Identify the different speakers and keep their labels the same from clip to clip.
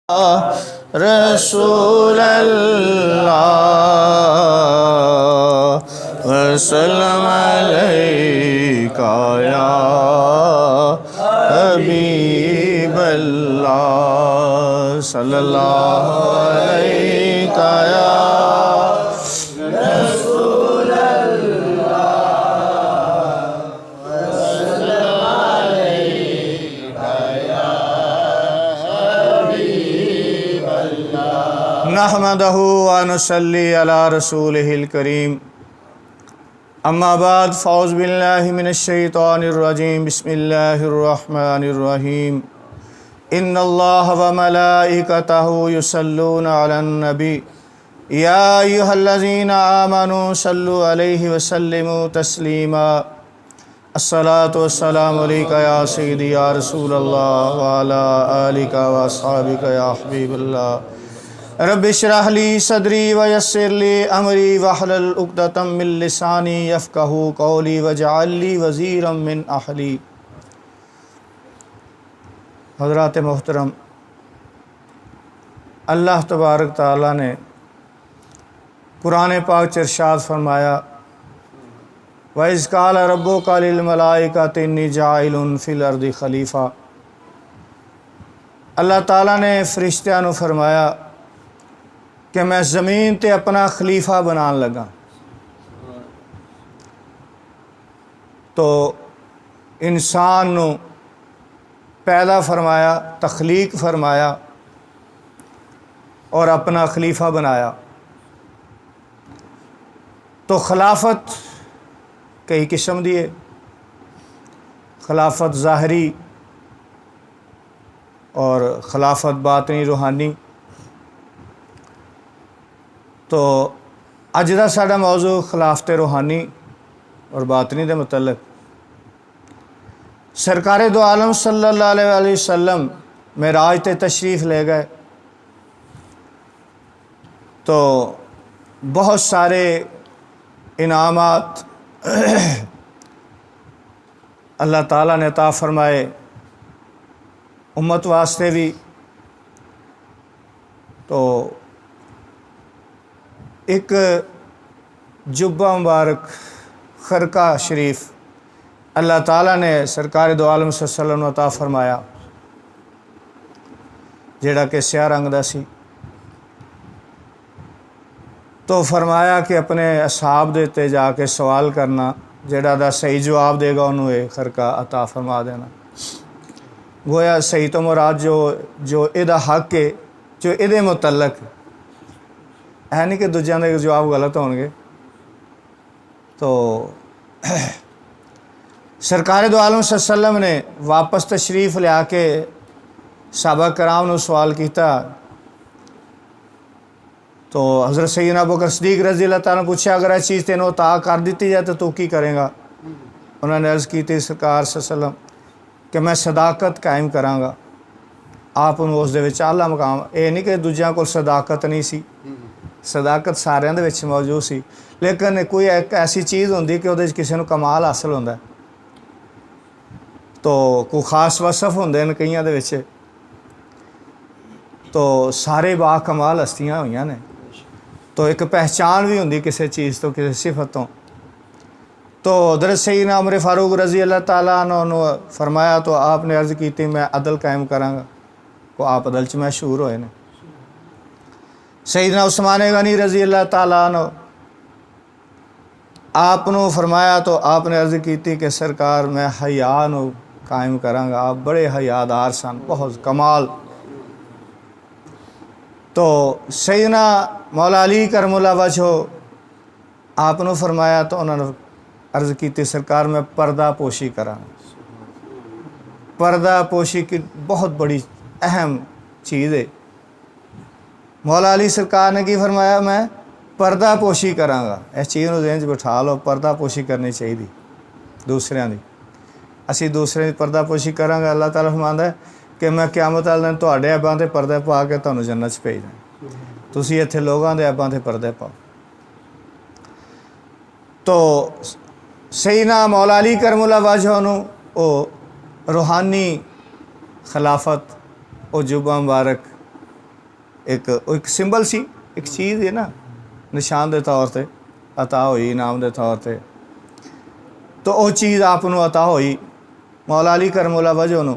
Speaker 1: रसूल अल्लाह वसल्लम अलैका या हबीब अल्लाह सल्लल्लाहु अलैका या रसूल अल्लाह वसल्लम अलैका या हबीब अल्लाह। नहमदहु व नुसल्ली अला रसूलिहिल करीम। अम्मा बाद फ़ौज़ बिल्लाहि मिनश शैतानिर रजीम। बिस्मिल्लाहिर रहमानिर रहीम। इन्नल्लाह व मलाइकतहु युसल्लूना अलन नबी या अय्युहल्लज़ीना आमनू सल्लु अलैहि व सल्लिमू तस्लीमा। अस्सलातु वस्सलामु अलैका या सय्यदी या रसूलल्लाह व अला आलिका व अस्हाबिका या हबीबल्लाह। रब्बि इश्रह ली सदरी व यस्सिर ली अमरी वहलुल उक़दतम मिन लिसानी यफ़क़हू क़ौली वजअल ली वज़ीरम मिन अहली। हज़रात मोहतरम, अल्लाह तबारक तआला ने कुरान पाक च इरशाद फरमाया, व इज़ क़ाल रब्बुका लिल मलाइकति इन्नी जाइलुन फ़िल अर्दि खलीफ़ा। अल्लाह ताला ने फरिश्तियां नूं फरमाया कि मैं ज़मीन ते अपना खलीफा बनान लगा। तो इंसान नूं पैदा फरमाया, तख्लीक फरमाया और अपना खलीफा बनाया। तो खिलाफत कई किस्म दी है, खिलाफत ज़ाहरी और खिलाफत बातनी रूहानी। तो अज दा साडा मौजू खिलाफत रूहानी और बातनी दे मुतल्लक। सरकारे दो आलम सल्लल्लाहु अलैहि वसल्लम मेराज ते तशरीफ़ ले गए तो बहुत सारे इनामात अल्लाह ताला ने अता फरमाए, उम्मत वास्ते भी। तो एक जुब्बा मुबारक खरका शरीफ अल्लाह ताला ने सरकार दो आलम सल्लल्लाहु अलैहि वसल्लम अता फरमाया, जेड़ा कि स्याह रंग दा सी। तो फरमाया कि अपने असहाब दे ते जाके सवाल करना, जेड़ा दा सही जवाब देगा उन्होंने ये खरका अता फरमा देना। गोया सही तो मुराद जो इहदा हक है, जो इहदे मुतल्लक है नहीं कि दूजियां दे जवाब गलत होंगे। तो सरकार दो आलम सल्लल्लाहु अलैहि वसल्लम ने वापस तशरीफ़ लिया के सहाबा कराम नूं सवाल किया। तो हज़रत सैयदना अबू बकर सिद्दीक़ रज़ी अल्लाह तआला ने पूछा, अगर यह चीज़ तेनों अता कर दी जाए तो तू की करेगा? उन्होंने अर्ज़ की थी सरकार सल्लल्लाहु अलैहि वसल्लम कि मैं सदाकत कायम करांगा। आप उस दे विच आला मकाम, ये नहीं कि दूजियां कोल सदाकत नहीं सी, सदाकत सारियां दे विच मौजूद सी, लेकिन कोई एक ऐसी चीज़ होंदी कि उहदे च किसी नूं कमाल हासिल होंदा। तो कोई खास वसफ होंदे ने कईयां दे विच। तो सारे बा कमाल हस्तियां होईयां ने। तो एक पहचान भी होंदी किसी चीज़ तो, किसी सिफत तो। तो हज़रत सैयदना उमर फारूक रज़ी अल्लाह ताला अन्हु फरमाया, तो आपने अर्ज़ की थी मैं अदल कायम करांगा। तो आप अदल च मशहूर होए ने। सैयदना उस्मान गनी रज़ी अल्लाह ताला अन्हु आपनों फरमाया, तो आपने अर्ज़ की थी कि सरकार मैं हया नूं कायम करांगा। आप बड़े हयादार सन, बहुत कमाल। तो सैयदना मौला अली करमुल्ला वजहो आपनों फरमाया, तो उन्होंने अर्ज़ की थी सरकार मैं पर्दा पोशी करांगा। पर्दा पोशी की बहुत बड़ी अहम चीज़ है। मौला अली सरकार ने की फरमाया, मैं पर्दा पोशी करांगा। इस चीज़ को ज़हन च बिठा लो, पर्दा पोशी करनी चाहिए दूसरों की। असी दूसरे की पर्दा पोशी करांगे। अल्लाह ताला फरमांदा है कि मैं क़यामत वाले दिन तुहाडे ऐबां ते पर्दे पा के तुहानूं जन्नत च भेजना। तुसीं इत्थे लोगां दे ऐबां ते पर्दे पाओ। तो सैयदना मौला अली करमुल्ला वजह वो रूहानी खिलाफत वो जुब्बा मुबारक एक सिंबल सी, एक चीज़ है ना, निशान के तौर पर अता हुई, इनाम के तौर पर। तो वो चीज़ आपनों अता हुई मौला अली करमुल्ला वजह नूं।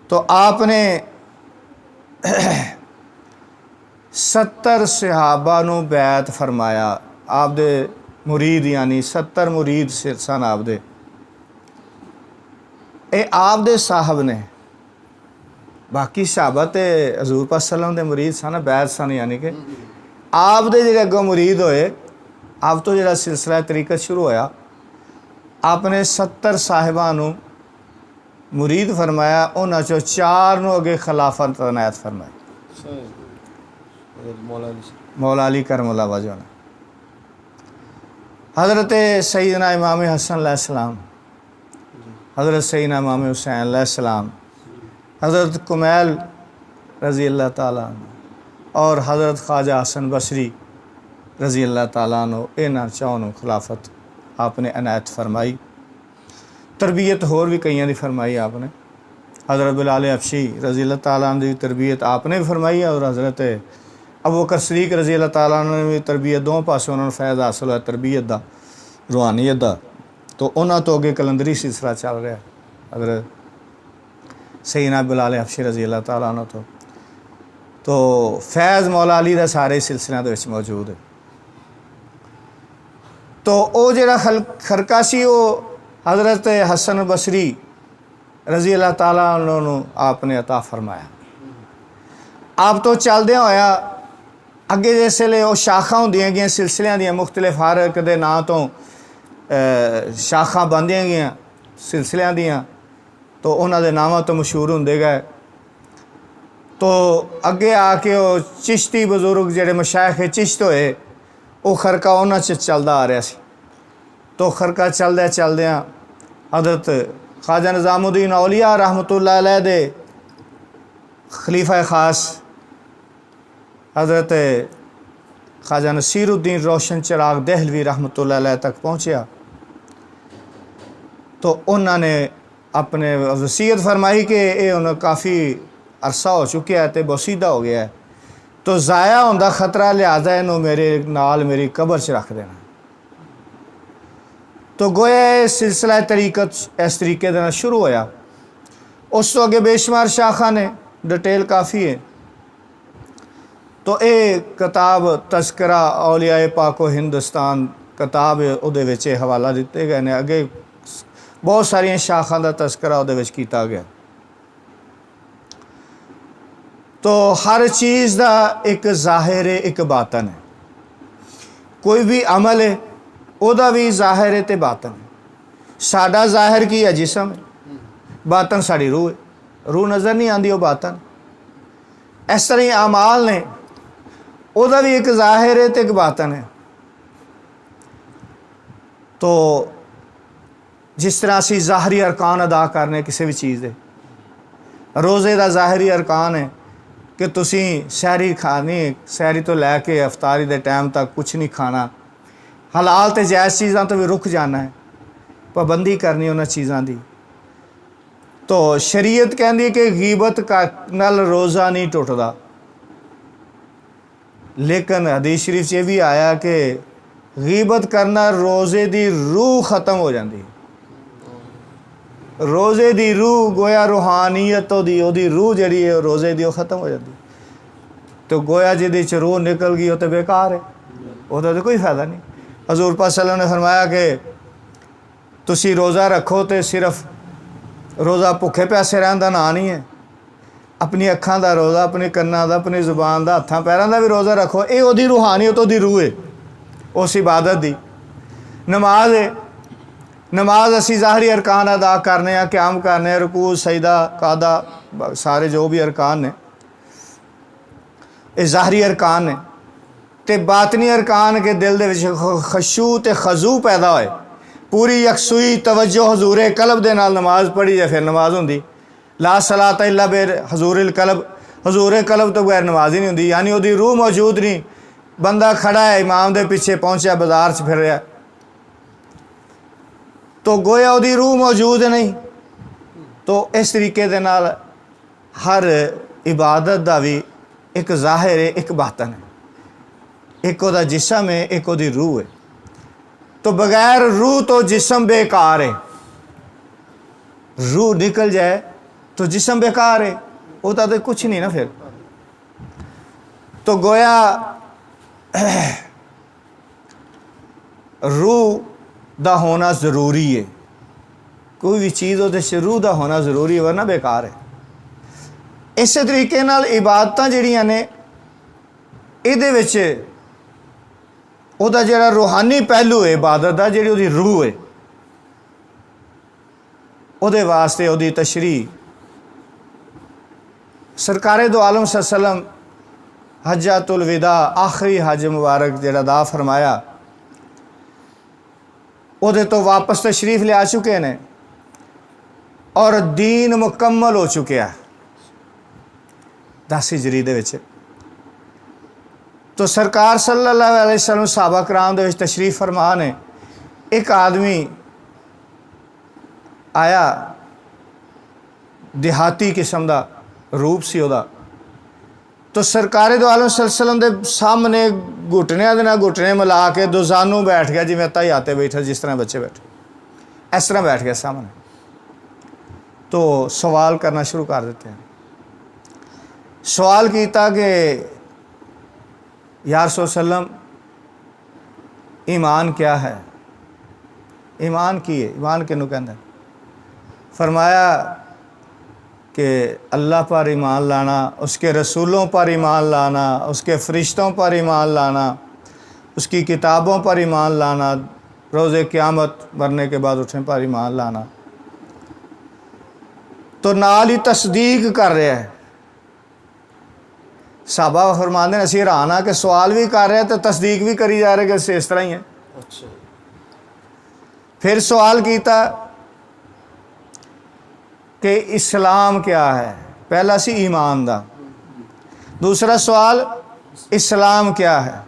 Speaker 1: तो आपने 70 सहाबा नूं बैत फरमाया। आप दे मुरीद यानी 70 मुरीद सन आप दे। ये आप दे साहब ने, बाकी सहाबा ते हजूर पाक सल्लम दे मुरीद सन, बैत सन, यानी कि आप दे जिहड़े अगों मुरीद होए, आप तो जिहड़ा सिलसिला तरीकत शुरू होया, आपने 70 साहिबां नूं मुरीद फरमाया। उन्हां चों 4 नूं अगे खिलाफत अनायत फरमाई मौला अली करमुल्ला वजह ने। हज़रत सैयदना इमाम हसन अलैहिस्सलाम, हज़रत सैयदना इमाम हुसैन अलैहिस्सलाम, हज़रत कुमैल रज़ी अल्लाह ताला अन्हु और हज़रत ख्वाजा हसन बसरी रज़ी अल्लाह ताला अन्हु, इन्हां चौं नूं खिलाफत आपने अनायत फरमाई। तरबियत होर भी कईयां दी फरमाई आपने। हज़रत बिलाल हबशी रज़ी अल्लाह ताला अन्हु दी तरबियत आपने भी फरमाई है, और हज़रत अबू बकर सदीक रज़ी अल्लाह ताला अन्हु ने भी तरबियत, दोनों पासों उन्होंने फैज़ हासिल होया तरबियत दा, रूहानियत दा। तो उन्होंने तो अगे कलंदरी सिलसिला चल रहा है हज़रत सैयदना बिलाल हबशी रज़ी अल्लाह ताला अन्हु तो फैज़ मौला अली दा सारे सिलसिलों दे विच मौजूद है। तो वो जिहड़ा खरका सी, वो हज़रत हसन बसरी रज़ी अल्लाह ताला अन्हु नूं आपने अता फरमाया। आप तो चलदे होया अगे जिसले वो शाखा होंदियां गईयां सिलसिलियां दियां, मुख्तलिफ हर एक दे नां तो शाखा बनदियां गईयां सिलसिलियां दियां, तो उन्हां दे नावां तो मशहूर होंदे गए। तो अगे आके वो चिश्ती बजुर्ग जिहड़े मशाइख चिश्त होए, वो खरका उन्हां च चलदा आ रहा सी। तो खरका चलदे चलदियां हज़रत ख्वाजा निज़ामुद्दीन औलिया रहमतुल्लाह अलैह दे खलीफा खास हज़रत ख्वाजा नसीरुद्दीन रोशन चिराग दहलवी रहमतुल्लाह अलैह तक पहुँचा। तो उन्होंने अपने वसीयत फरमाई कि ये उन्हें काफ़ी अरसा हो चुका है तो बसीदा हो गया है, तो ज़ाया होंदा खतरा, लिहाजा इनू मेरे नाल मेरी कबर च रख देना। तो गोया सिलसिला तरीकत इस तरीके दे नाल शुरू होया। उस तो अगे बेशुमार शाखा ने, डिटेल काफ़ी है। तो ये किताब तस्करा औलिया पाको हिंदुस्तान किताब उहदे विच हवाला दिते गए ने। अगे बहुत सारिया शाखा का तस्करा उहदे विच कीता गया। तो हर चीज़ का एक ज़ाहिर है, एक बातन है। कोई भी अमल है उहदा भी ज़ाहिर है तो बातन है। साडा ज़ाहिर की है जिसम है, बातन साड़ी रूह है। रूह नज़र नहीं आती, वो बातन। इस तरह ही अमाल ने, उहदा भी एक ज़ाहिर है तो एक बातन है। तो जिस तरह असी ज़ाहरी अरकान अदा करने किसी भी चीज़ के, रोज़े का ज़ाहरी अरकान है कि तुसी सहरी खानी, सहरी तो लैके अफतारी के टाइम तक कुछ नहीं खाना, हलाल तो जायज़ चीज़ों तो भी रुक जाना है, पाबंदी करनी उन्होंने चीज़ों की। तो शरीयत कहती कि गीबत का नाल रोज़ा नहीं टुटदा, लेकिन हदीस शरीफ ये भी आया कि गीबत करना रोज़े की रूह ख़त्म हो जाती है। रोज़े की रूह गोया रूहानीयत ओदी रूह जी है रोज़े की ख़त्म हो जाती। तो गोया जिहदे च रूह निकल गई वो तो बेकार है, उसका तो कोई फ़ायदा नहीं। हज़ूर पाक सल्लल्लाहु अलैहि वसल्लम ने फरमाया कि तुसी रोज़ा रखो तो सिर्फ रोज़ा भुखे प्यासे रहन दा नां नहीं है। अपनी अखां दा रोज़ा, अपनी कन्नां दा, अपनी जुबान दा, हत्थां पैरां दा भी रोज़ा रखो। ये ओदी रूहानीयत ओदी रूह है, उस इबादत दी। नमाज है, नमाज असी ज़ाहरी अरकान अदा करने, क़याम करने, रुकू सजदा कादा सारे जो भी अरकान ने, ये ज़ाहरी अरकान ने। तो बातनी अरकान के दिल दे विच खशू ते खजू पैदा होए, पूरी यकसुई तवज्जो हजूरे कलब दे नाल नमाज पढ़ी जाए, फिर नमाज होंदी। ला सलात इल्ला बिर हजूरिल कलब, हजूर कलब तो बगैर नमाज ही नहीं होंदी। यानी उसकी रूह मौजूद नहीं। बंदा खड़ा है इमाम दे पीछे पहुँचा, बाजार च फिर रहा, तो गोया उसकी रूह मौजूद नहीं। तो इस तरीके दे नाल हर इबादत का भी एक ज़ाहिर है, एक बातन है, एक ओदा जिस्म है, एक ओदी रूह है। तो बगैर रूह तो जिस्म बेकार है, रूह निकल जाए तो जिस्म बेकार है, होता तो कुछ नहीं ना फिर। तो गोया रूह दा होना ज़रूरी है, कोई भी चीज़ हो तो रूह दा होना ज़रूरी है, वरना बेकार है। इस तरीके नाल इबादतां जिहड़ियां ने इहदे विच ओहदा जिहड़ा रूहानी पहलू है इबादत दा, जिहड़ी ओहदी रूह है, ओहदे वास्ते ओहदी तशरीह सरकारे दो आलम सल्लम हज्जातुल विदा आखिरी हज मुबारक जिहड़ा अदा फरमाया, ओहदे तो वापस तशरीफ ले आ चुके ने और दीन मुकम्मल हो चुका है 10 हिजरी दे विच। तो सरकार सल्लल्लाहु अलैहि वसल्लम सहाबा कराम दे विच तशरीफ फरमा ने, एक आदमी आया, देहाती किस्म का रूप सी ओहदा। तो सरकारे दो आलम सल्लम दे सामने घुटनियां दे नाल घुटने मिला के दोजानू बैठ गया, जिवें ताई आते बैठे, जिस तरह बच्चे बैठे, इस तरह बैठ गया सामने। तो सवाल करना शुरू कर देते हैं। सवाल किया कि या रसूल सल्लम, ईमान क्या है? ईमान की है, ईमान किनू कहंदे? फरमाया कि अल्लाह पर ईमान लाना, उसके रसूलों पर ईमान लाना, उसके फरिश्तों पर ईमान लाना, उसकी किताबों पर ईमान लाना, रोज़े क़यामत मरने के बाद उठने पर ईमान लाना। तो नाल ही तस्दीक कर रहा है। साहबा फरमाते हैं असी हैरान हाँ कि सवाल भी कर रहे हैं तो तस्दीक भी करी जा रहे कि इस तरह ही है। अच्छा। फिर सवाल किया कि इस्लाम क्या है? पहला सी ईमान दा, दूसरा सवाल इस्लाम क्या है?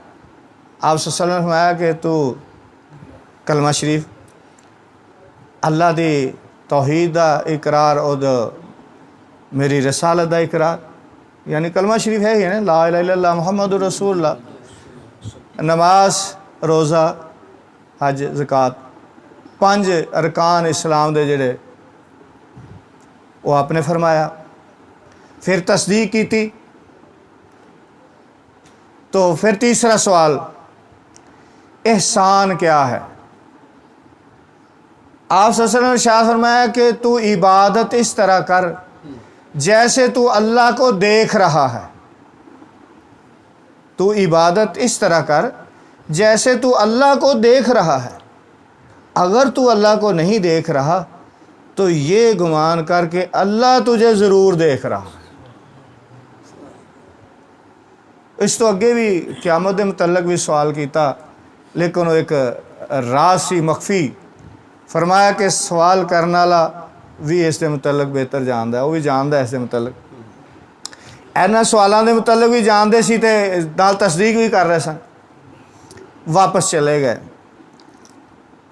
Speaker 1: आप सल्लल्लाहु अलैहि वसल्लम ने फरमाया कि तू कलमा शरीफ, अल्लाह दी तौहीद दा इकरार और मेरी रसालत दा इकरार, यानी कलमा शरीफ है ही ना, ला इलाहा इल्लल्लाह मुहम्मदुर रसूलुल्लाह, नमाज, रोज़ा, हज, ज़कात, 5 अरकान इस्लाम दे जिहड़े वो आपने फरमाया। फिर तस्दीक की थी। तो फिर तीसरा सवाल, एहसान क्या है? आप सल्लल्लाहु अलैहि वसल्लम ने शाह फरमाया कि तू इबादत इस तरह कर जैसे तू अल्लाह को देख रहा है। तू इबादत इस तरह कर जैसे तू अल्लाह को देख रहा है। अगर तू अल्लाह को नहीं देख रहा तो ये गुमान कर कि अल्लाह तुझे ज़रूर देख रहा है। इस तो अगे भी क़यामत के मुतल्लक भी सवाल किया, लेकिन वो एक राज सी मख्फी, फरमाया कि सवाल करने वाला भी इसके मुतल्लक बेहतर जानता है, वो भी जानता है इसके मुतल्लक, इन्होंने सवालों के मुतल्लक भी जानते सी ते नाल तस्दीक भी कर रहे सन। वापस चले गए।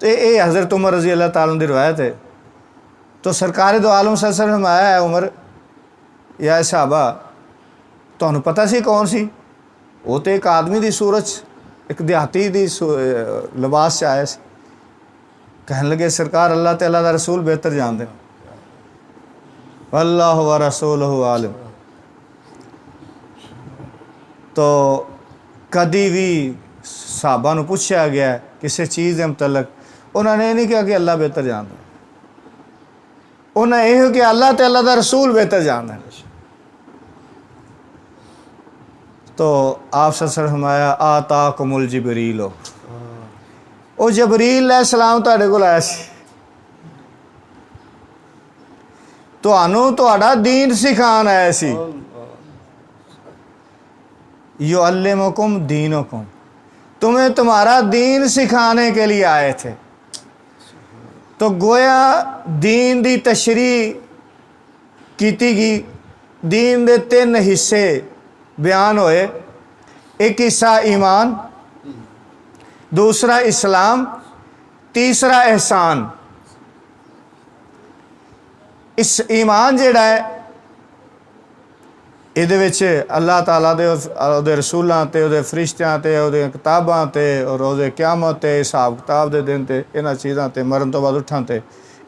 Speaker 1: तो ये हज़रत उमर रज़ी अल्लाह तआला की रवायत है। तो सरकार दो आलम सल्लल्लाहु अलैहि वसल्लम आया है, उमर या सहाबा तुहानू पता सी कौन सी? वो तो एक आदमी की सूरत, एक देहाती की लिबास आया सी। कहने लगे सरकार अल्लाह ते अल्लाह दा रसूल बेहतर जानते हैं, अल्लाह व रसूलुहु आलिम। तो कदी भी सहाबा नू पूछा गया किसी चीज़ के मुतल्लक, उन्होंने नहीं कहा कि अल्लाह बेहतर जानता, उन्हें यह कि अल्लाह ते अल्लाह दा रसूल बेहतर जानते हैं। तो आप फरमाया आताकुमुल जिबरील, वो जबरील अलैहिस्सलाम तुहाडे कोल आया सी, तुहानू तुहाडा दीन सिखाण आया सी। युअल्लिमुकुम दीनुकुम, तुम्हें तुम्हारा दीन सिखाने के लिए आए थे। तो गोया दीन दी तशरीह कीती गई। दीन दे 3 हिस्से बयान होए, एक हिस्सा ईमान, दूसरा इस्लाम, तीसरा एहसान। इस ईमान जिहड़ा है ਇਹਦੇ ਵਿੱਚ ਅੱਲਾਹ ਤਾਲਾ ਦੇ ਉਹਦੇ ਰਸੂਲਾਂ ਤੇ ਉਹਦੇ ਫਰਿਸ਼ਤਿਆਂ ਤੇ ਉਹਦੀਆਂ ਕਿਤਾਬਾਂ ਤੇ ਔਰ ਉਹਦੇ ਕਿਆਮਤ ਤੇ ਹਿਸਾਬ ਕਿਤਾਬ ਦੇ ਦਿਨ ਤੇ ਇਹਨਾਂ ਚੀਜ਼ਾਂ ਤੇ ਮਰਨ ਤੋਂ ਬਾਅਦ ਉੱਠਣ ਤੇ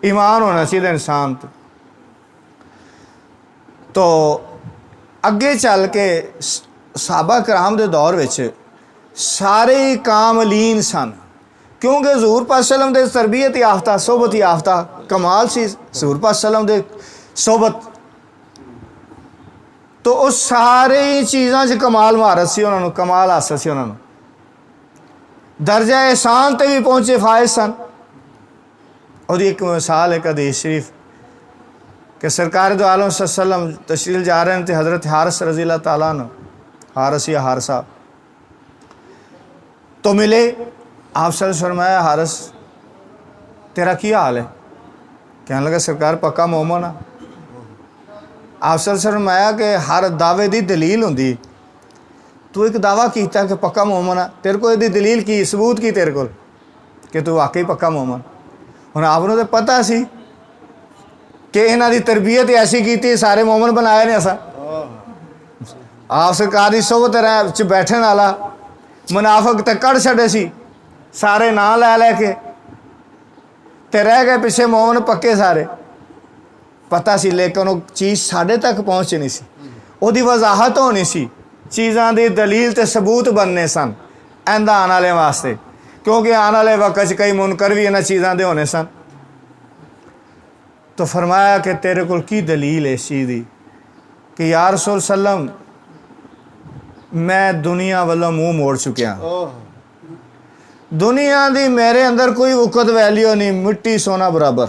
Speaker 1: ਈਮਾਨ ਹੋਣਾ ਚਾਹੀਦਾ ਇਨਸਾਨ ਤੇ। ਤੋ ਅੱਗੇ ਚੱਲ ਕੇ ਸਹਾਬਾ ਕਰਾਮ ਦੇ ਦੌਰ ਵਿੱਚ ਸਾਰੇ ਕਾਮਲੀਨ ਸਨ, ਕਿਉਂਕਿ ਹਜ਼ੂਰ ਪਾਕ ਸੱਲਮ ਦੇ ਤਰਬੀਅਤ ਯਾਫਤਾ ਸੋਬਤ ਯਾਫਤਾ ਕਮਾਲ ਸੀ ਹਜ਼ੂਰ ਪਾਕ ਸੱਲਮ ਦੇ ਸੋਬਤ। तो उस सारे चीज़ों च कमाल महारत सी उन्होंने, कमाल हासिल सी उन्होंने, दर्जा एहसान ते भी पहुँचे फायज सन। और एक मिसाल है हदीस शरीफ कि सरकार दो आलम सल्लम तशरीफ जा रहे थे, हज़रत हारिस रज़ी अल्लाह ताला अन्हु, हारिस या हारिसा तो मिले। आप सल्लल्लाहु अलैहि वसल्लम फरमाया, हारिस तेरा क्या हाल है? कहने लगा सरकार पक्का मोमन आ। आप फरमाया कि हर दावे की दलील होंगी, तू एक दावा किया कि पक्का मोमन है, तेरे को यदि दलील की सबूत की तेरे को कि तू वाकई पक्का मोमन। हुण आपनों तो पता सी कि इन्हां दी तरबियत ऐसी की सारे मोमन बनाए ने असा। आप सरकार की सोबत च बैठने वाला मुनाफिक तो कढ़ छड़े सी सारे नां लै लैके ते रह गए पिछे मोमन पक्के सारे। पता सी लेकिन वो चीज़ साढ़े तक पहुँच नहीं सी, उसकी वजाहत होनी सी, चीज़ों की दलील ते सबूत बनने सन आंदा आने वाले वास्ते, क्योंकि आने वाले वक्त कई मुनकर भी इन्हां चीज़ों के होने सन। तो फरमाया कि तेरे को की दलील है इस चीज़ की कि या रसूल सल्लम मैं दुनिया वालों मुँह मोड़ चुकिया, दुनिया की मेरे अंदर कोई वक़्त वैल्यू नहीं, मिट्टी सोना बराबर,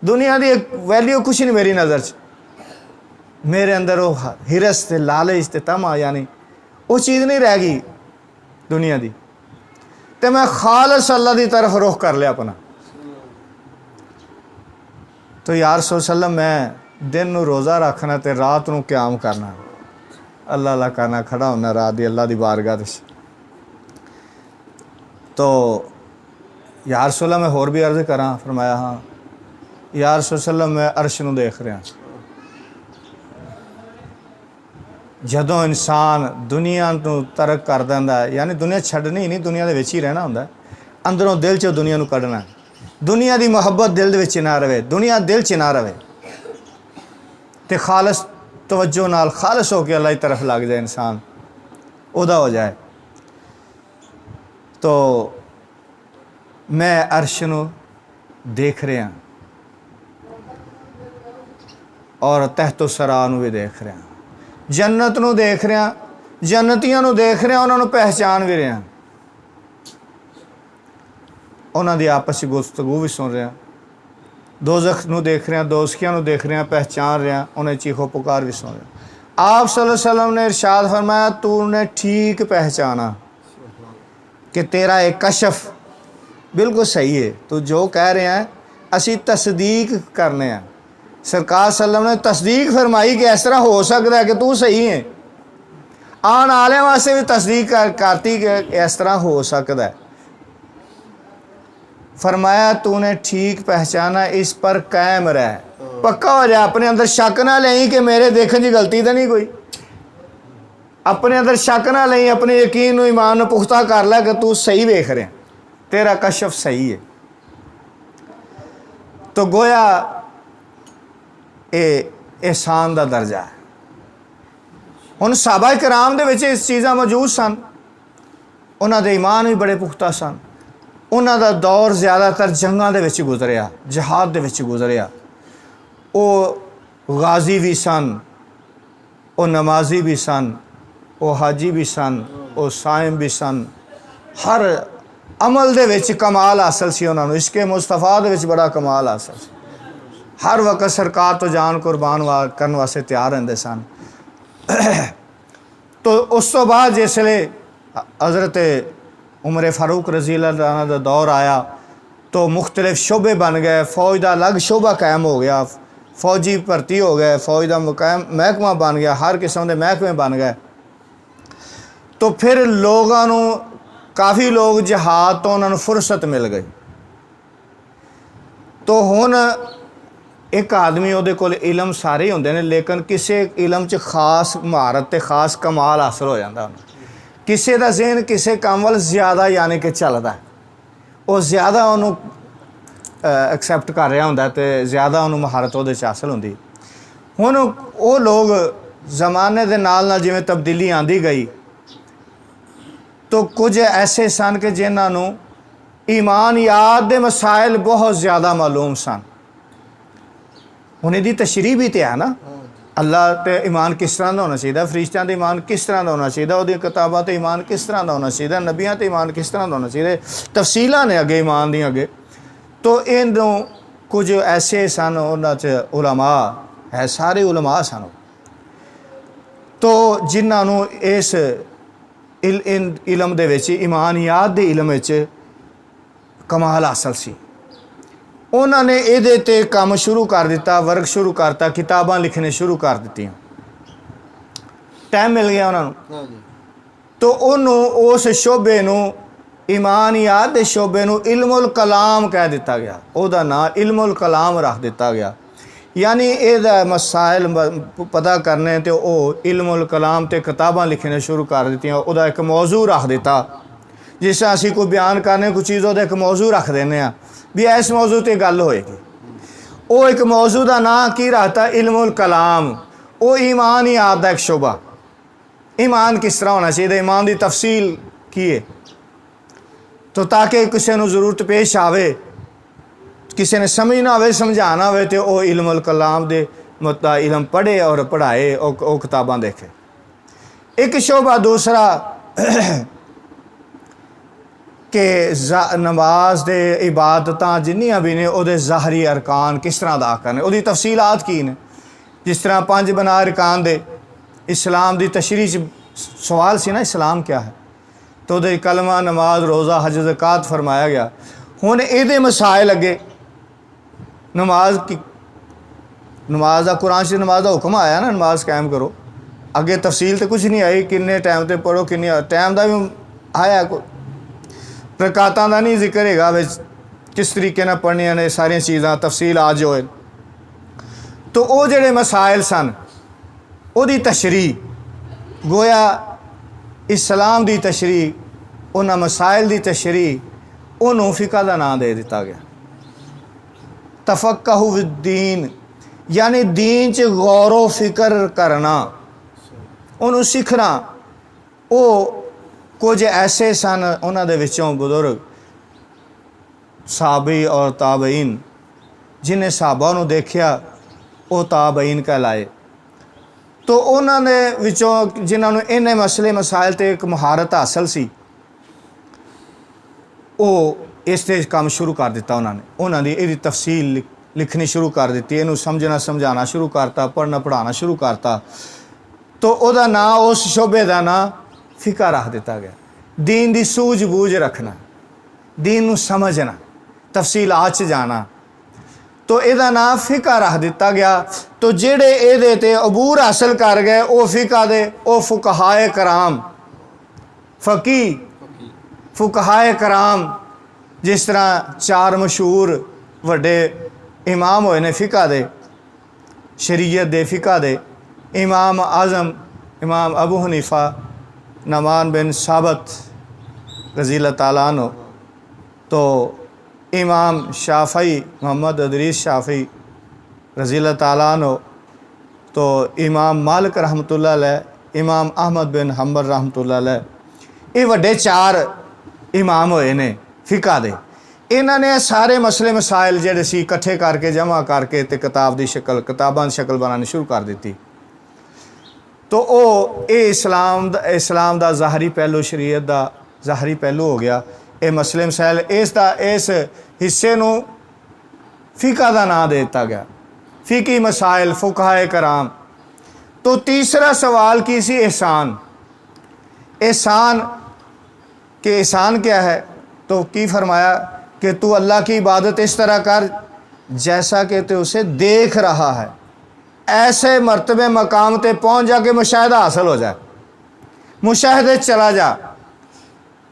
Speaker 1: दुनिया की एक वैल्यू कुछ नहीं मेरी नज़र च। मेरे अंदर वो हिरस ते लालच ते तमा यानी वो चीज़ नहीं रह गई दुनिया की, तो मैं खालिस अल्लाह की तरफ रुख कर लिया अपना। तो या रसूल सल्लम मैं दिन नूं रोज़ा रखना ते रात नूं क़याम करना, अल्लाह अल्लाह करना, खड़ा होना रात की अल्लाह की बारगाह ते। तो या रसूल अल्लाह मैं होर भी अर्ज़ करा? फरमाया हाँ। या रसूल सल्लम मैं अर्श नूं देख रहा, जदों इंसान दुनिया नूं तरक कर दिंदा है, यानी दुनिया छड्डनी ही नहीं, दुनिया दे विच ही रहना हुंदा, अंदरों दिल चों दुनिया नूं कढना, दुनिया की मुहब्बत दिल दे विच ना रहे, दुनिया दिल च ना रहे, ते खालिस तवज्जो नाल खालिस होकर अल्लाह की तरफ लग जाए, इंसान उहदा हो जाए। तो मैं अर्श नूं देख रहा और तहतो सरा नूं भी देख रहा, जन्नत नूं देख रहा, जन्नतियां नूं देख रहा, उन्होंने पहचान भी रहा, उन्हों की आपस में गुफ्तगू भी सुन रहा, दोज़ख नूं देख रहा, दोज़खियां नूं देख रहा, पहचान रहा, उन्हें चीखो पुकार भी सुन रहा। आप सल्लल्लाहु अलैहि वसल्लम ने इरशाद फरमाया, तूने ठीक पहचाना कि तेरा एक कशफ बिल्कुल सही है, तू जो कह रहे हैं असी तस्दीक करने हैं। सरकार सल्लम ने तस्दीक फरमाई कि इस तरह हो सकता है कि तू सही है, आने वाले वास्ते भी तस्दीक करती कि इस तरह हो सकता है। फरमाया तूने ठीक पहचाना, इस पर कायम रह, पक्का हो जाए, अपने अंदर शक ना लें कि मेरे देखने की गलती तो नहीं कोई, अपने अंदर शक ना लें, अपने यकीन ईमान पुख्ता कर लै कि तू सही वेख रहा, तेरा कशफ सही है। तो गोया एहसान का दर्जा है। हुण सहाबा कराम दे विच इस चीज़ां मौजूद सन, उन्हां दे ईमान भी बड़े पुख्ता सन, उन्हां दा दौर ज़्यादातर जंगां दे विच गुजरिया, जिहाद दे विच गुजरिया, वो गाजी भी सन, वो नमाजी भी सन, वो हाजी भी सन, वो साइम भी सन, हर अमल दे विच कमाल हासिल सी उन्हां नूं, इश्के मुस्तफा दे विच बड़ा कमाल हासिल सी, हर वक्त सरकार तो जान कुर्बान करने वास्ते तैयार रहंदे सन। तो उस तो बाद जिसले हज़रत उमर फारूक रज़ी अल्लाह अन्हु का दौर आया तो मुख्तलिफ शोबे बन गए, फ़ौज का अलग शोबा कायम हो गया, फौजी भर्ती हो गए, फ़ौज का महकमा बन गया, हर किस्म के महकमे बन गए। तो फिर लोगों को काफ़ी लोग जिहाद तो उन्होंने फुरसत मिल गई, तो हुण एक आदमी ਉਹਦੇ ਕੋਲ इलम सारे ही होंदे ने लेकिन किसी इलम 'ਚ खास महारत ते खास कमाल हासिल हो जाता ਉਹਨੂੰ। किसी का जहन किसी काम वाल ज़्यादा यानी कि चलता वो ज़्यादा ਉਹਨੂੰ एक्सैप्ट कर रहा होंदा ते ज़्यादा ਉਹਨੂੰ महारत ਉਹਦੇ 'ਚ हासिल होंदी। ਹੁਣ ਉਹ लोग ज़माने ਦੇ ਨਾਲ जिवें तब्दीली आंदी गई तो कुछ ऐसे सन कि जिन्हां नूं ईमानियात दे मसाइल बहुत ज़्यादा मालूम सन। हुण इहदी तशरीह भी तो है ना, अल्लाह ते ईमान किस तरह का होना चाहिए, फरिश्तियां ते ईमान किस तरह का होना चाहिए, उहदी किताबां ते ईमान किस तरह का होना चाहिए, नबियां ते ईमान किस तरह का होना चाहिए, तफसीलां ने अगे ईमान दी अगे। तो इनों कुछ ऐसे सन उन्हां च उलमा है, सारे उलमा सन तो जिन्हां नूं इस इलम दे विच ईमानियात दे इलम विच कमाल हासिल सी। उन्होंने ये ते काम शुरू कर दिता, वर्क शुरू करता, किताबां लिखने शुरू कर दित्तियां। टाइम मिल गया उन्होंने तो उन्होंने उस शोबे नूं ईमानियात दे शोबे नूं इल्मुल कलाम कह दिता गया, उहदा नाम इल्मुल कलाम रख दिता गया। यानी ये मसाइल पता करने तो वह इल्मुल कलाम ते किताबां लिखने शुरू कर दित्तियां। उहदा एक मौजू रख दिता, जिस तरह असीं कोई बयान करने कोई चीज़ उहदा एक मौजू रख देने भी इस मौजू ते गल होएगी। वो एक मौजू का नाम की रखता इल्मुल कलाम। वो ईमान ही आपका एक शोबा, ईमान किस तरह होना चाहिए, ईमान की तफसील की है, तो ताकि किसी को जरूरत पेश आवे, किसी ने समझना हो समझाना हो तो वह इल्मुल कलाम दे मतलब इलम पढ़े और पढ़ाए और किताबां देखे। एक शोबा दूसरा कि नमाज दे इबादतां जिन्नियां भी ने उहदे ज़ाहरी अरकान किस तरह अदा करने, उहदी तफसीलात की ने। जिस तरह 5 बना अरकान दे इस्लाम दी तशरीह सवाल सी ना, इस्लाम क्या है, तो उहदे कलमा नमाज रोज़ा हज ज़कात फरमाया गया। हुण इहदे मसाइल अगे नमाज की नमाज का कुरान से नमाज का हुक्म आया ना, नमाज कायम करो, अगे तफसील तो कुछ नहीं आई, किन्ने टाइम ते पढ़ो, किन्ने टाइम का भी आया, रकातां का नहीं जिक्र हैगा किस तरीके नाल पढ़नियां ने, सारियां चीज़ां तफसील आ जो है। तो वो जिहड़े मसाइल सन उहदी तशरीह गोया इस्लाम की तशरीह, उन्हां मसाइल की तशरीह उन्होंने फ़िक़ह का नाम दे दिता गया। तफक्कुह फिद्दीन यानी दीन च गौर फिक्र करना, उन्होंने सीखना। वो कुछ ऐसे सन उन्हां दे विचों बुजुर्ग साहबी और ताबईन, जिन्हें साहबा नूं देखिया वो ताबईन कहलाए। तो उन्होंने विचों जिन्होंने इन्हें मसले मसाइल ते एक महारत हासिल सी, वो इस ते काम शुरू कर दिता। उन्होंने इहदी तफसील लिखनी शुरू कर दी, इनू समझना समझाना शुरू करता, पढ़ना पढ़ाना शुरू करता। तो उहदा नाम उस शोबे का नाम फ़िक़ह रख दिता गया। दीन की सूझबूझ रखना, दीन नू समझना, तफसीलात च जाना, तो इहदा नाम फ़िक़ह रख दिता गया। तो जेड़े इहदे ते अबूर हासिल कर गए वो फ़िक़ह दे वो फ़ुक़हाए कराम, फ़क़ीह फ़ुक़हाए कराम, जिस तरह 4 मशहूर वड्डे इमाम होए ने फ़िक़ह दे, शरीयत दे फ़िक़ह दे, इमाम आज़म इमाम अबू हनीफ़ा नमान बिन साबत रज़ियल्लाहु ताला अन्हु, तो इमाम शाफ़ई मोहम्मद अदरीस शाफ़ई रज़ियल्लाहु ताला अन्हु, तो इमाम मालिक रहमतुल्लाह अलैह, इमाम अहमद बिन हम्बल रहमतुल्लाह अलैह, ये वड्डे 4 इमाम होए ने फ़िक़ह दे। इन्होंने सारे मसले मसाइल जिहड़े सी इकट्ठे करके जमा करके ते किताब की शक्ल किताबां की शक्ल बनानी शुरू कर दी। तो वो ये इस्लाम का ज़ाहरी पहलू, शरीयत का ज़ाहरी पहलू हो गया। ये मसले मसाइल इस हिस्से नूं फ़िक़ह का नाम दे दिता गया, फ़िक़ही मसाइल फ़ुक़हाए कराम। तो तीसरा सवाल की सी एहसान, एहसान कि एहसान क्या है, तो की फरमाया कि तू अल्लाह की इबादत इस तरह कर जैसा कि तू उसे देख रहा है, ऐसे मर्तबे मकाम ते पहुँच जा के मुशाहिदा हासिल हो जाए, मुशाहिदे चला जा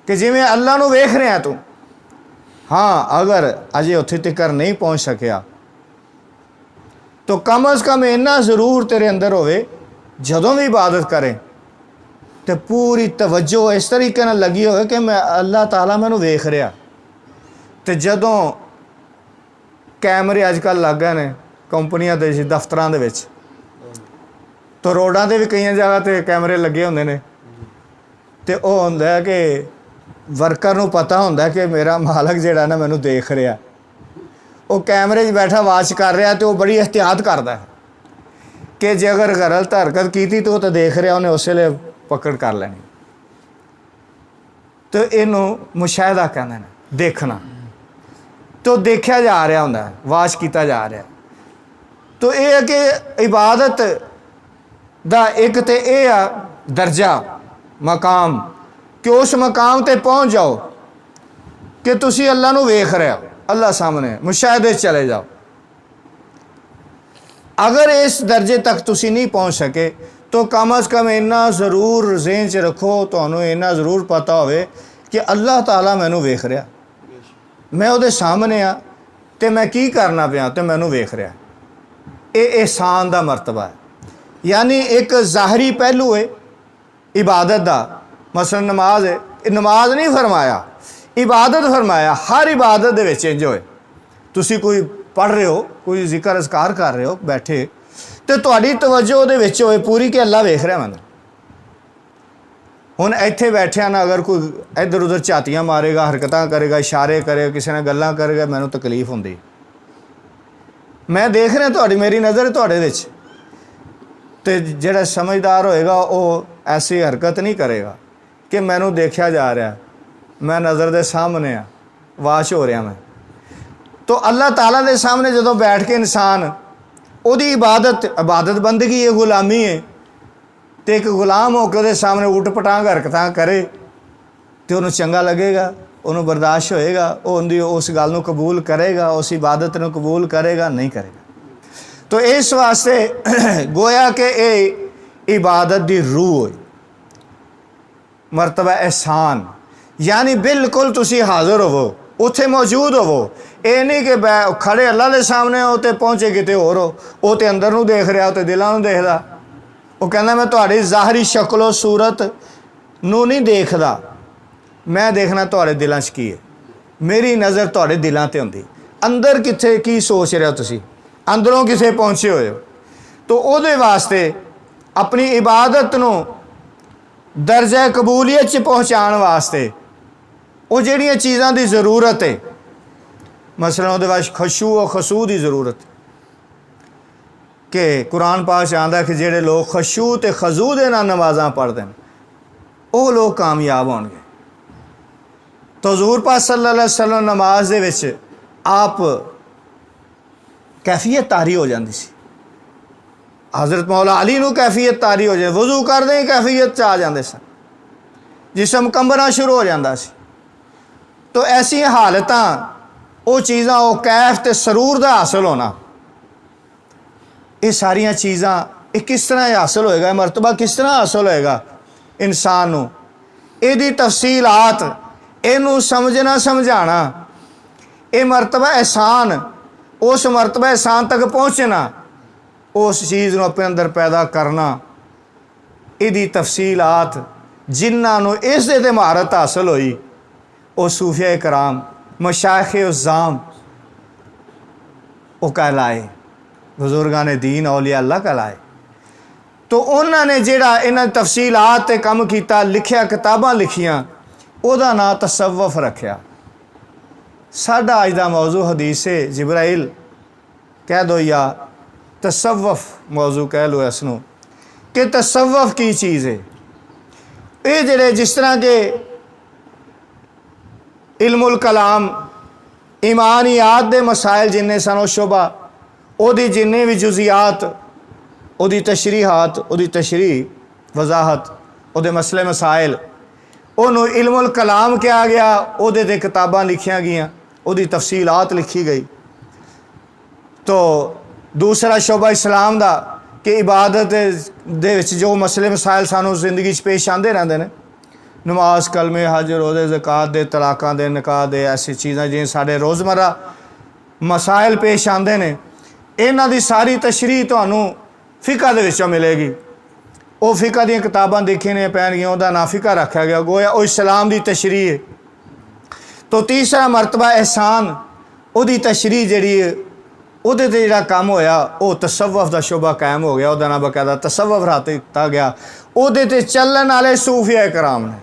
Speaker 1: कि जिमें अल्लाह नूं वेख रहा तू। हाँ, अगर अजे उत्थे तक नहीं पहुँच सकिया तो कम अज़ कम इन्ना ज़रूर तेरे अंदर होवे जदों भी इबादत करें तो पूरी तवज्जो इस तरीके नाल लगी होवे कि मैं अल्लाह ताला मैनू वेख रहा। तो जदों कैमरे अजकल लग गए ने कंपनियां दे दफ्तरां दे विच, तो रोडां ते भी कई जगह ते कैमरे लगे होंदे ने, ते ओह हुंदा है कि वर्कर नूं पता हुंदा है कि मेरा मालक जिहड़ा ना मैनू देख रहा। वो कैमरे 'च बैठा वाच कर रहा तो वह बड़ी एहतियात करता है कि जे अगर गलत हरकत की तो देख रहा उन्हें उस वेले पकड़ कर लेनी। तो इनू मुशाहिदा कहते हैं, देखना। तो देखा जा रहा होंदा है, वाच किया जा रहा। तो यह है कि इबादत दा एक तो यह आ दर्जा मकाम कि उस मकाम ते पहुँच जाओ कि तुसी अल्लाह नू वेख रहे हो, अल्लाह सामने मुशाहिदे चले जाओ। अगर इस दर्जे तक तुसी नहीं पहुँच सके तो कम अज़ कम इन्ना ज़रूर ज़हन च रखो, तुहानू इन्ना ज़रूर पता होवे कि अल्लाह ताला मैनू वेख रहा, मैं उहदे सामने आ ते मैं की करना पिया तो मैनू वेख रहा। ये एहसान दा मरतबा है। यानी एक ज़ाहरी पहलू है इबादत दा, मसलन नमाज है, नमाज नहीं फरमाया, इबादत फरमाया। हर इबादत दे विच इंज होए, तुसी कोई पढ़ रहे हो, कोई जिक्र अज़कार कर रहे हो बैठे, तो तुहाडी तवज्जो उहदे विच होए पूरी कि अल्लाह वेख रहा मैनू। हुण इत्थे बैठिया ना अगर कोई इधर उधर झातियां मारेगा, हरकतां करेगा, इशारे करेगा, किसी ने गल्लां करेगा, मैनू तकलीफ हुंदी। मैं देख रहा तुहाडी, मेरी नज़र है तुहाडे विच, ते जिहड़ा समझदार होएगा वो ऐसी हरकत नहीं करेगा कि मैनू देखा जा रहा, मैं नज़र दे सामने आ, वाश हो रहा मैं। तो अल्लाह ताला दे सामने जदों बैठ के इंसान उहदी इबादत बंदगी है, गुलामी है, तो एक गुलाम होकर उहदे सामने उठ पटांग हरकतां करे तो उन्होंने चंगा लगेगा, उन्होंने बर्दाश्त होएगा, उहदी उस गल नूं कबूल करेगा, उस इबादत नूं कबूल करेगा, नहीं करेगा। तो इस वास्ते गोया कि ये इबादत दी रूह होई, मरतबा एहसान। यानी बिल्कुल तुसी हाज़र होवो, उत्थे मौजूद होवो। ये नहीं कि खड़े अल्लाह के सामने हो तो पहुँचे किते होर हो, वो तो अंदर नूं देख रहा, तो दिलों नूं देखदा। वो कहना मैं तुहाडी ज़ाहरी शक्लो सूरत नूं नहीं देखदा, मैं देखना तुहाडे दिलां च की है। मेरी नज़र तुहाडे दिलां ते हुंदी, अंदर कित्थे की सोच रहे हो तुसी, अंदरों किसे पहुँचे हुए हो। तो उहदे वास्ते अपनी इबादत नूं दर्जा कबूलियत च पहुँचाण वास्ते वो जिहड़ियां चीज़ां दी ज़रूरत है, मसलन उहदे वास्ते खशू और खसू की ज़रूरत कि कुरान पाक च आंदा कि जिहड़े लोग खशू ते खजू दे नाल नमाज़ां पढ़दे ने वो लोग कामयाब होणगे। तो हज़ूर पाक सल्लल्लाहु अलैहि वसल्लम नमाज दे विच आप कैफियत तारी हो जाती सी, हज़रत मौला अली नूं कैफियत तारी हो जाए, वज़ू करदे ही कैफियत च आ जाते सन, जिसम कंबना शुरू हो जाता सी। तो ऐसी हालतां वो चीज़ां वो कैफ ते सरूर दा हासिल होना, ये सारियां चीज़ां ये किस तरह हासिल होएगा, मरतबा किस तरह हासिल होएगा इंसान नूं, इहदी तफसीलात इनू समझना समझाना, ये मरतबा एहसान, उस मरतबा एहसान तक पहुँचना, उस चीज़ नूं अपने अंदर पैदा करना, इहदी तफसीलात जिन्हां इस दे महारत हासिल होई वो सूफिया कराम मशाइख उज़्ज़ाम वो कहलाए, बुजुर्गान दीन औलिया अल्लाह कहलाए। तो उन्होंने जिहड़ा इन्हां तफसीलात ते काम कीता, लिखिया, किताबां लिखियां, उहदा नाम तसव्वुफ रखिया। साडा अज दा मौजू हदीस जिब्राइल कह दो या तसव्वुफ मौजू कह लो इसनूं कि तसव्वुफ की चीज़ है। ये जिहड़े जिस तरह के इल्मुल कलाम ईमानियात दे मसाइल जिन्ने सन वो शोभा ओदी जिन्ने भी जुजियात ओदी तशरीहात ओदी तशरीह वजाहत ओदे मसले मसाइल उन्हों इल्मुल कलाम कहा गया, ओदे ते किताबां लिखिया गईयां, ओदी तफसीलात लिखी गई। तो दूसरा शोभा इस्लाम दा कि इबादत दे विच जो मसले मसाइल सानू जिंदगी पेश आते रहते हैं, नमाज कलमे हज रोज़े ज़कात दे तलाकां दे निकाह दे ऐसी चीज़ां जिवें साडे रोज़मर्रा मसाइल पेश आते हैं, इन्हां दी सारी तशरीह तुहानूं फिका दे विचों मिलेगी। वो फिका दी किताबां देखियां पैणगियां, उहदा नाम फिका रखा गया, गोया वो इस्लाम की तशरीह है। तो तीसरा मरतबा एहसान, उहदी तशरीह जिहड़ी उहदे ते जिहड़ा काम होया वो तसव्वुफ दा शोबा कायम हो गया, उहदा नाम बकायदा तसव्वुफ रख दिता गया। उहदे ते चलन वाले सूफिया कराम ने।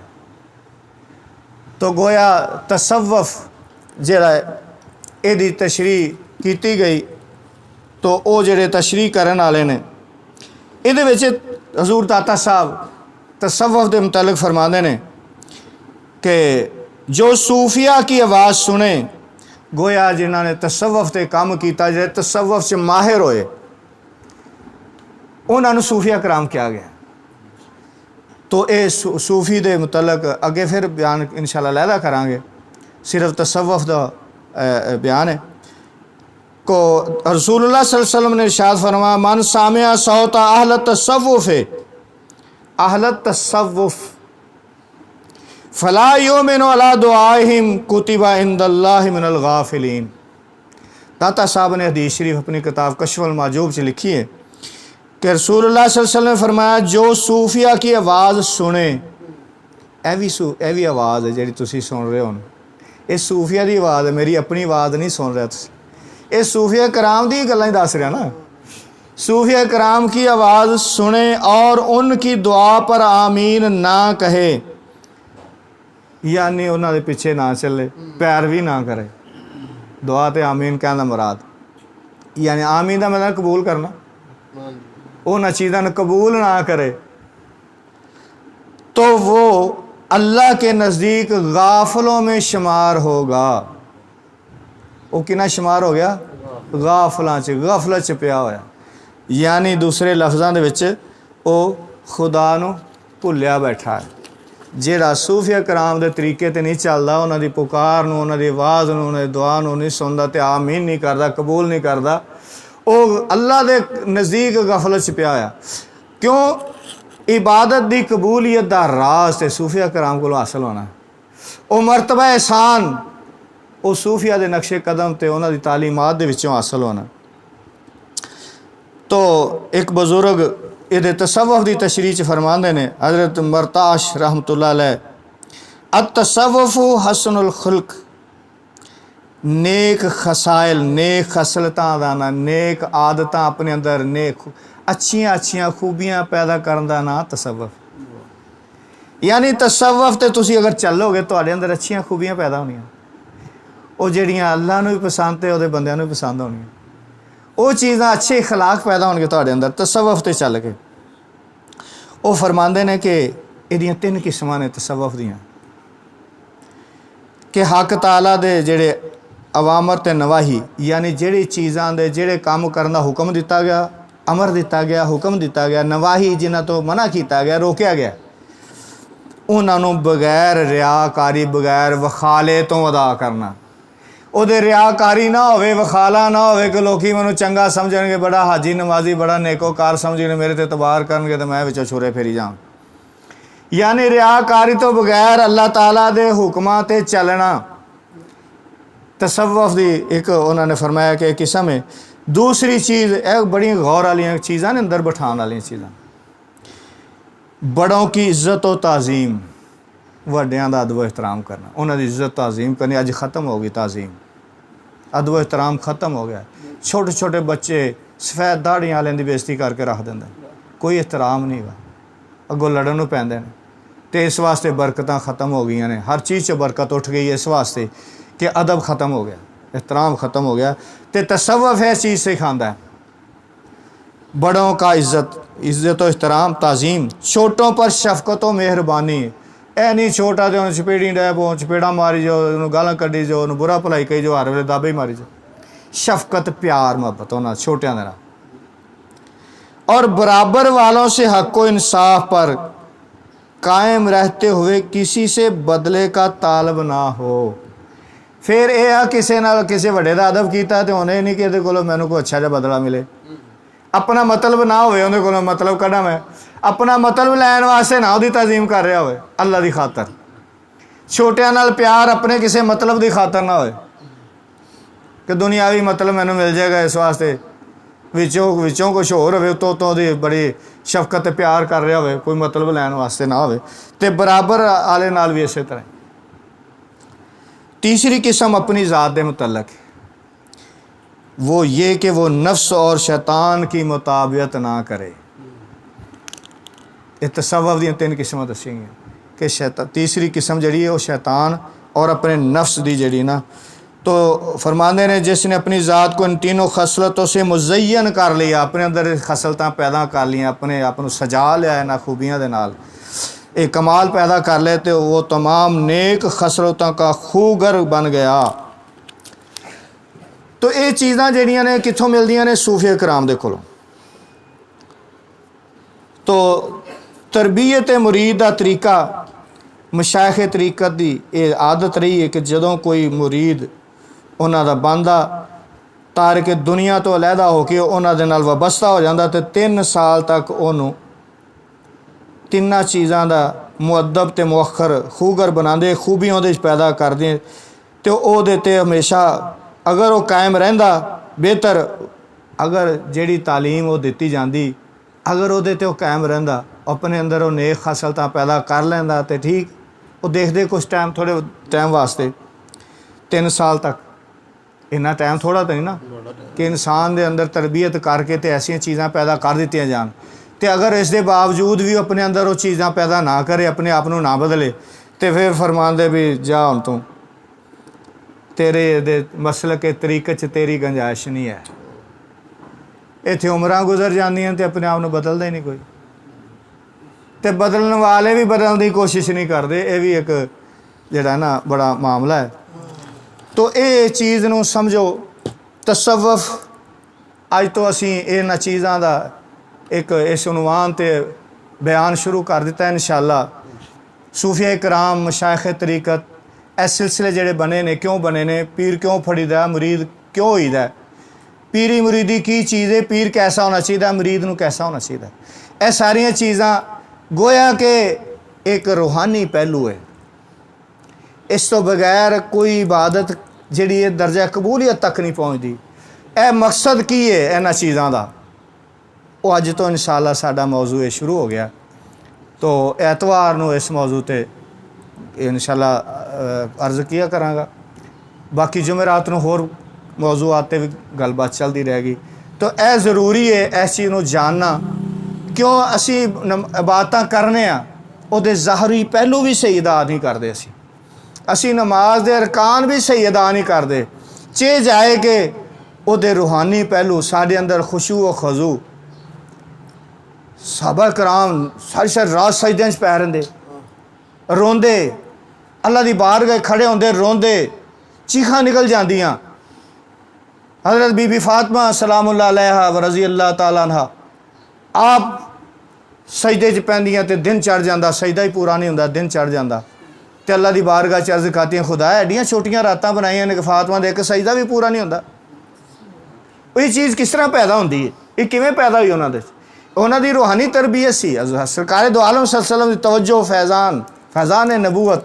Speaker 1: तो गोया तसव्वुफ जिहड़ा इहदी तशरीह कीती गई, तो वो जिहड़े तशरीह करन वाले ने इहदे विच हजूर दाता साहब तसव्वुफ के मुतलक फरमाते हैं कि जो सूफिया की आवाज़ सुने, गोया जिन्होंने तसव्वुफ ते काम किया, जो तसव्वुफ से माहिर होए, उन्होंने सूफिया कराम किया गया। तो ये सूफी के मुतलक अगे फिर बयान इंशाअल्लाह लैदा करांगे, सिर्फ तसव्वुफ का बयान है। को रसूलुल्लाह सल्लल्लाहु अलैहि वसल्लम ने इरशाद फरमाया, मन सामिया सौता अहल तसव्वुफ है, अहल तसव्वुफ फला युमिनु अला दुआहिम कुतिबा इंदल्लाहि मिनल गाफिलीन। दाता साहब ने हदीस शरीफ अपनी किताब कश्फुल माजूब से लिखी है कि रसूलुल्लाह सल्लल्लाहु अलैहि वसल्लम ने फरमाया, जो सूफिया की आवाज़ सुने, ए भी आवाज़ है जी तुसी सुन रहे हो, ये सूफिया की आवाज़ है, मेरी अपनी आवाज़ नहीं सुन रहे तुसी। ये सूफिया कराम की गल्लां दस रहा ना। सूफिया कराम की आवाज़ सुने और उनकी दुआ पर आमीन ना कहे, यानी उन्होंने पिछे ना चले, पैरवी ना करे। दुआ ते आमीन कहना मुराद, यानी आमीन का मतलब कबूल करना, उन्होंने चीज़ों ने कबूल ना करे, तो वो अल्लाह के नज़दीक गाफलों में शुमार होगा। वो किना शुमार हो गया? गाफलों च, गफलत च पिया होया। यानी दूसरे लफ्ज़ों के विच वो खुदा नूं भुलिया बैठा है। जिहड़ा सूफिया कराम के तरीके ते नहीं चलता, उन्होंने पुकार नूं, उन्होंने आवाज़ नूं, उन्होंने दुआ नूं नहीं सुनता, तो आमीन नहीं करता, कबूल नहीं करता, वो अल्लाह के नज़दीक गफलत च पिया होया। क्यों? इबादत की कबूलीयत का राज ते सूफिया कराम को हासिल होना। वो मरतबा एहसान वो सूफिया के नक्शे कदम ते उन्हों की तालीमात दे विचों हासिल होना। तो एक बजुर्ग ये तसव्वुफ की तशरीह च फरमाते हैं, हज़रत मरताश रहमतुल्लाह अलैह, अत-तसव्वुफ़ु हसनुल खुल्क, नेक खसाइल, नेक खसलतां दा ना, नेक आदतां अपने अंदर, नेक अच्छियां अच्छियां खूबियां पैदा करने का ना तसव्वुफ। यानी तसव्वुफ ते तुसी अगर चलोगे तो अंदर अच्छियां खूबियां पैदा होनियां, वो जड़ियाँ अल्लाह नूं भी पसंद है, वो बंदियां नूं भी पसंद होनियां, वो चीज़ां अच्छे अखलाक पैदा होणगे तुहाडे अंदर तसव्वुफ ते चल के। वो फरमाते हैं कि इहदियां 3 किस्मां ने तसव्वुफ दियां, कि हक ताला दे जेड़े अवामर ते नवाही, यानी जेड़ी चीज़ां दे जेड़े काम करन दा हुक्म दिता गया, अमर दिता गया, हुक्म दिता गया, नवाही जिन्हां तो मना किया गया, रोकया गया, उन्होंने बगैर रियाकारी, बगैर वखाले तो अदा करना। उहदे रियाकारी ना होवे, वखाला ना होवे कि लोग मैनूं चंगा समझणगे, बड़ा हाजी नमाजी, बड़ा नेकोकार समझणगे, मेरे ते तबार करनगे तो मैं विचों छुरे फेरी जाऊँ। यानी रियाकारी तो बगैर अल्लाह ताला दे हुक्मां ते चलना तसव्वुफ दी एक उन्होंने फरमाया कि किस्म है। दूसरी चीज़ यह बड़ी गौर वाली चीज़ां ने, अंदर बिठाने वाली चीज़ां, बड़ों की इज्जत और ताज़ीम, वड्डियां दा अदब एहतराम करना, उन्होंने इज्जत ताज़ीम करनी। अज ख़त्म हो गई ताज़ीम, अदब एहतराम ख़त्म हो गया। छोटे छोटे बच्चे सफ़ेद दाड़ियां वाले की बेइज्जती करके रख देंगे, कोई एहतराम नहीं गा, अगों लड़न नूं पैंदे ने। तो इस वास्ते बरकतां ख़त्म हो गई ने, हर चीज़ च बरकत उठ गई है, इस वास्ते कि अदब ख़त्म हो गया, एहतराम ख़त्म हो गया। तो तसव्वुफ है चीज़ सिखाता है, बड़ों का इज़्ज़त, इज़्ज़त और एहतराम ताज़ीम, छोटों पर शफ़क़त और मेहरबानी। ए नहीं छोटा तो चपेड़ी डै पो, चपेड़ा मारी जाओ, उन्होंने गालां कड्ढी जाओ, उन्होंने बुरा भलाई कही जाओ, हर वेले दाबे ही मारी जाओ। शफ़क़त, प्यार, मोहब्बत उन्होंने छोटियां दे नाल, और बराबर वालों से हक़ व इंसाफ पर कायम रहते हुए किसी से बदले का तालब ना हो। फिर यह आ किसी नाल किसी वड्डे दा अदब कीता तो उन्हें नहीं कि इहदे कोलों मैनूं कोई अच्छा जिहा बदला मिले, अपना मतलब ना होवे, उहदे कोलों मतलब कढ़ा मैं, अपना मतलब लैन वास्ते ना उहदी ताज़ीम कर रहा होवे अल्लाह दी खातर। छोटियां नाल प्यार अपने किसी मतलब की खातर ना होए कि दुनियावी मतलब मैनूं मिल जाएगा, इस वास्ते ਵਿੱਚੋਂ ਕੁਛ ਹੋਰ ਹੋਵੇ, ਉੱਤੋਂ ਦੀ ਬੜੀ ਸ਼ਫਕਤ ਤੇ ਪਿਆਰ ਕਰ ਰਿਹਾ ਹੋਵੇ, ਕੋਈ ਮਤਲਬ ਲੈਣ ਵਾਸਤੇ ਨਾ ਹੋਵੇ, ਤੇ ਬਰਾਬਰ ਆਲੇ ਨਾਲ ਵੀ ਇਸੇ ਤਰ੍ਹਾਂ। तीसरी किस्म अपनी ज़ात के मुतल्लक है, वो ये कि वो नफ्स और शैतान की मुताबियत ना करे। ये तसव्वुफ़ दी तीन किस्मां दसी गई कि तीसरी किस्म जड़ी है वो शैतान और अपने नफ्स दी जड़ी ना। तो फरमाते ने जिसने अपनी ज़ात को इन तीनों खसलतों से मुज़य्यन कर लिया, अपने अंदर खसलतां पैदा कर लिया, अपने आप को सजा लिया इन्हां खूबियां दे नाल, एक कमाल पैदा कर ले, तो वो तमाम नेक खसलतों का खूगर बन गया। तो ये चीज़ां जड़ियां ने कित्थों मिलदियां ने? सूफी कराम दे कोलों। तो तरबियत मुरीद का तरीका, मशाइख तरीकत की ये आदत रही है कि जदों कोई मुरीद उन्हां दा बांदा तार के दुनिया तो अलहदा होकर उन्हां दे नाल वाबस्ता हो जाता, तो 3 साल तक उन्होंने तिन्ना चीज़ों का मुअद्दब ते मुअख्खर खूगर बनाते, खूबियां उहदे पैदा करते, तो उहदे ते हमेशा अगर वो कायम रहिंदा बेहतर, अगर जिहड़ी तालीम वो दित्ती जाती अगर उहदे ते वो कायम रहिंदा, अपने अंदर वो नेक खसलतां पैदा कर लैंदा, तो ठीक। वो देखते कुछ टाइम, थोड़े टाइम वास्ते, 3 साल तक, इन्ना टाइम थोड़ा तो नहीं ना कि इंसान के अंदर तरबियत करके तो ऐसियां चीज़ां पैदा कर दित्तियां जान। तो अगर इस दे बावजूद भी अपने अंदर वो चीज़ां पैदा ना करे, अपने आप को ना बदले, तो फिर फरमांदे भी जा हुण तूं, तेरे दे मसलक के तरीके च तेरी गुंजाइश नहीं है। इत्थे उम्रां गुजर जांदियां ते अपने आप को बदलदा ही नहीं कोई, तो बदलने वाले भी बदलने की कोशिश नहीं करते। ये भी एक जिहड़ा ना बड़ा मामला है। तो ये चीज़ नूं समझो, तसव्वुफ़ अज तो असीं इन्हां चीज़ां दा एक इस उनवान ते बयान शुरू कर दिता है इंशाअल्लाह। सूफिया कराम, मशाइख तरीकत, ए सिलसिले जिहड़े बने ने, क्यों बने ने, पीर क्यों फड़ीदा, मुरीद क्यों होईदा, पीरी मुरीदी की चीज़ है, पीर कैसा होना चाहिए, मुरीद नूं कैसा होना चाहिए, ये सारियां चीज़ां गोया के एक रूहानी पहलू है। इस तो बगैर कोई इबादत जिहड़ी है दर्जा कबूलियत तक नहीं पहुँचती। ए मकसद की है इन्हां चीज़ां दा, वो अज तो इंशाअल्लाह साडा मौजू ये शुरू हो गया। तो एतवार नूं इस मौजू ते इंशाअल्लाह अर्ज़ किया करांगा। बाकी जुमेरात नूं होर मौजूआत ते भी गलबात चलती रहेगी। तो यह ज़रूरी है इस चीज़ नूं जानना, क्यों असी इबादतां करने आ, उहदे ज़ाहरी पहलू भी सही अदा नहीं करते, असी नमाज दे अरकान भी सही अदा नहीं करते। चे जाए कि उहदे रूहानी पहलू साडे अंदर खुशू व खजू, सहाबा कराम सारी सारी रात सजदे च पै रहिंदे, रोंदे, अल्लाह दी बारगाह खड़े होंदे, रोंदे, चीखां निकल जांदियां। हज़रत बीबी फातिमा सलामुल्लाह अलैहा व रज़ी अल्लाह ताला अन्हा, आप सजदे च पैंदियां ते दिन चढ़ जांदा, सजदा ही पूरा नहीं हुंदा, दिन चढ़ जांदा, ते अल्लाह दी बारगाह च अर्ज़ करदियां, खुदा एडियां छोटियां रातां बनाईयां ने कि फातिमा दे एक सजदा भी पूरा नहीं हुंदा। ये चीज़ किस तरह पैदा होंदी है, ये किवें पैदा हुई उन्हां दे? उन्हां दी रूहानी तरबियत सी, सरकार दो आलम सल्लल्लाहु अलैहि वसल्लम दी तवज्जो, फैज़ान नबूवत,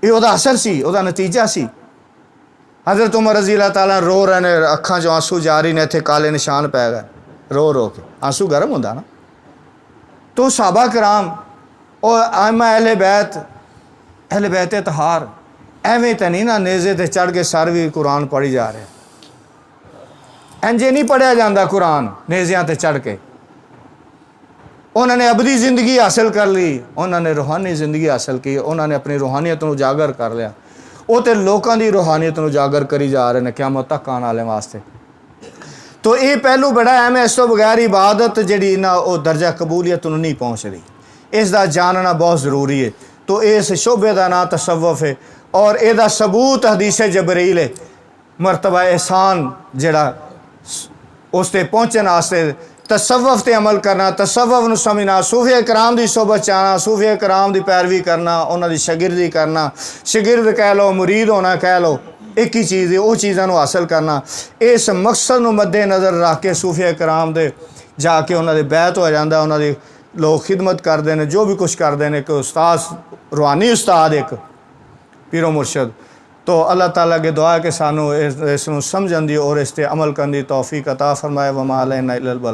Speaker 1: ये उहदा असर सी, उहदा नतीजा सी। हज़रत उमर रज़ी अल्लाह ताला रो रहे ने, अखां चों आंसू जारी ने, इत्थे काले निशान पै गए, रो रो के, आंसू गर्म होंदा ना। तो सहाबा कराम और आइमा अहले बैत तहार एवें तो नहीं ना नेज़े ते चढ़ के सर भी कुरान पढ़ी जा रहे, इंजे नहीं पढ़िया जाता कुरान नेज़ियां ते चढ़ के। उन्होंने अबदी ज़िंदगी हासिल कर ली, उन्होंने रूहानी ज़िंदगी हासिल की, उन्होंने अपनी रूहानियत को उजागर कर लिया। वो तो लोगों की रूहानियत को उजागर करी जा रहे हैं क़यामत तक आने वाले वास्ते। तो ये पहलू बड़ा अहम है। इस तो बगैर इबादत जी ना वो दर्जा कबूलियत नहीं पहुँच रही, इसका जानना बहुत ज़रूरी है। तो इस शोबे का नाम तसव्वुफ़ है और यदा सबूत हदीस जबरील है। मरतबा एहसान जड़ा उस ते पहुँचने वास्ते तसव्वुफ़ ते अमल करना, तसव्वुफ़ नूं समझना, सूफिया कराम की सोबत च आना, सूफिया कराम की पैरवी करना, उन्हां दी शागिर्दी करना, शागिर्द कह लो, मुरीद होना कह लो, एक ही चीज़ है, वो चीज़ों को हासिल करना। इस मकसद को मद्देनज़र रख के सूफिया कराम दे जाके उन्होंने बैत हो जाता, उन्होंने लोग खिदमत करते हैं, जो भी कुछ करते हैं। एक उस्ताद, रूहानी उस्ताद, एक पीरो मुर्शद, तो अल्लाह ताला के दुआ के सानू इस समझन दी और इस ते अमल करने दी तौफीक अता फरमाए। वमा अलैना इल्लल बलाग।